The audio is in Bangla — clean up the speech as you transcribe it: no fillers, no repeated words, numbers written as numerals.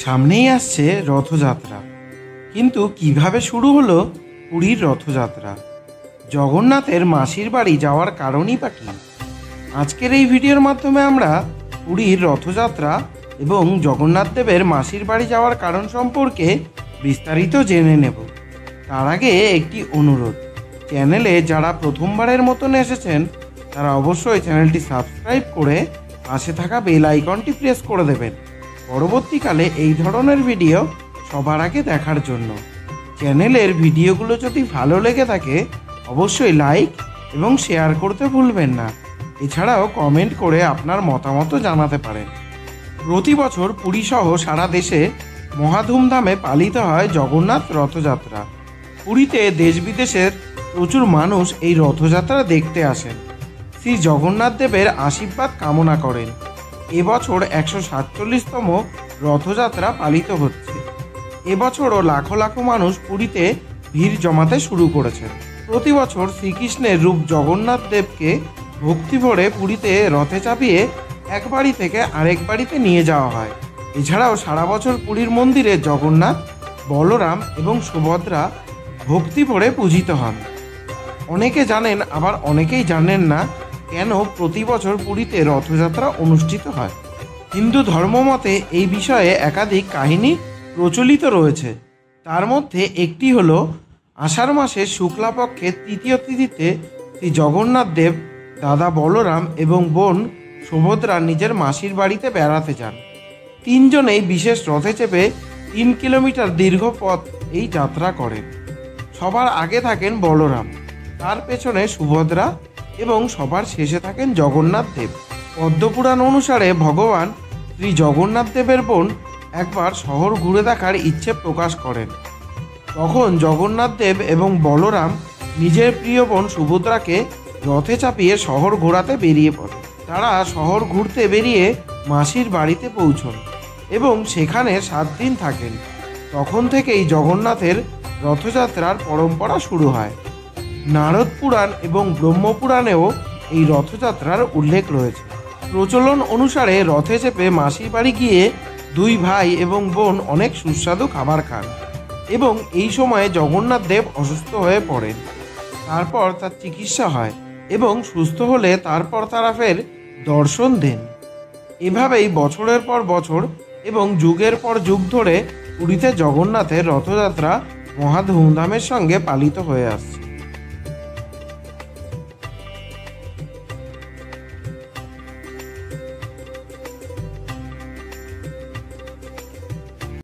সামনেই আসছে রথযাত্রা। কিন্তু কিভাবে শুরু হলো পুরীর রথযাত্রা? জগন্নাথের মাসির বাড়ি যাওয়ার কারণই বা কী? আজকের এই ভিডিওর মাধ্যমে আমরা পুরীর রথযাত্রা এবং জগন্নাথ দেবের মাসির বাড়ি যাওয়ার কারণ সম্পর্কে বিস্তারিত জেনে নেব। তার আগে একটি অনুরোধ, চ্যানেলে যারা প্রথমবারের মতন এসেছেন তারা অবশ্যই চ্যানেলটি সাবস্ক্রাইব করে পাশে থাকা বেল আইকনটি প্রেস করে দেবেন পরবর্তীকালে এই ধরনের ভিডিও সবার আগে দেখার জন্য। চ্যানেলের ভিডিওগুলো যদি ভালো লেগে থাকে অবশ্যই লাইক এবং শেয়ার করতে ভুলবেন না। এছাড়াও কমেন্ট করে আপনার মতামত জানাতে পারেন। প্রতি বছর পুরীসহ সারা দেশে মহা ধুমধামে পালিত হয় জগন্নাথ রথযাত্রা। পুরীতে দেশ বিদেশের প্রচুর মানুষ এই রথযাত্রা দেখতে আসেন, শ্রী জগন্নাথ দেবের আশীর্বাদ কামনা করেন। এবছর 147তম রথযাত্রা পালিত হচ্ছে। এবছরও লাখো লাখো মানুষ পুরীতে ভিড় জমাতে শুরু করেছেন। প্রতি বছর শ্রীকৃষ্ণের রূপ জগন্নাথ দেবকে ভক্তি ভরে পুরীতে রথে চাপিয়ে এক বাড়ি থেকে আরেক বাড়িতে নিয়ে যাওয়া হয়। এছাড়াও সারা বছর পুরীর মন্দিরে জগন্নাথ, বলরাম এবং সুভদ্রা ভক্তি ভরে পূজিত হন। অনেকে জানেন, আবার অনেকেই জানেন না কেন প্রতি বছর পুরীতে রথযাত্রা অনুষ্ঠিত হয়। হিন্দু ধর্মমতে এই বিষয়ে একাধিক কাহিনী প্রচলিত রয়েছে। তার মধ্যে একটি হলো আষাঢ় মাসের শুক্লাপক্ষের তৃতীয় তিথিতে শ্রী জগন্নাথ দেব, দাদা বলরাম এবং বোন সুভদ্রা নিজের মাসির বাড়িতে বেড়াতে যান। তিনজনেই বিশেষ রথে চেপে 3 কিলোমিটার দীর্ঘ পথ এই যাত্রা করেন। সবার আগে থাকেন বলরাম, তার পেছনে সুভদ্রা এবং সবার শেষে থাকেন জগন্নাথ দেব। পদ্মপুরাণ অনুসারে ভগবান শ্রী জগন্নাথ দেবের বোন একবার শহর ঘুরে দেখার ইচ্ছে প্রকাশ করেন। তখন জগন্নাথ দেব এবং বলরাম নিজের প্রিয় বোন সুভদ্রাকে রথে চাপিয়ে শহর ঘোরাতে বেরিয়ে পড়ে। তারা শহর ঘুরতে বেরিয়ে মাসির বাড়িতে পৌঁছন এবং সেখানে 7 দিন থাকেন। তখন থেকেই জগন্নাথের রথযাত্রার পরম্পরা শুরু হয়। নারদ পুরাণ এবং ব্রহ্মপুরাণেও এই রথযাত্রার উল্লেখ রয়েছে। প্রচলন অনুসারে রথে চেপে মাসির বাড়ি গিয়ে 2 ভাই এবং বোন অনেক সুস্বাদু খাবার খান এবং এই সময়ে জগন্নাথ দেব অসুস্থ হয়ে পড়েন। তারপর তার চিকিৎসা হয় এবং সুস্থ হলে তারপর তারা ফের দর্শন দেন। এভাবেই বছরের পর বছর এবং যুগের পর যুগ ধরে পুরীতে জগন্নাথের রথযাত্রা মহা ধুমধামের সঙ্গে পালিত হয়ে আসছে।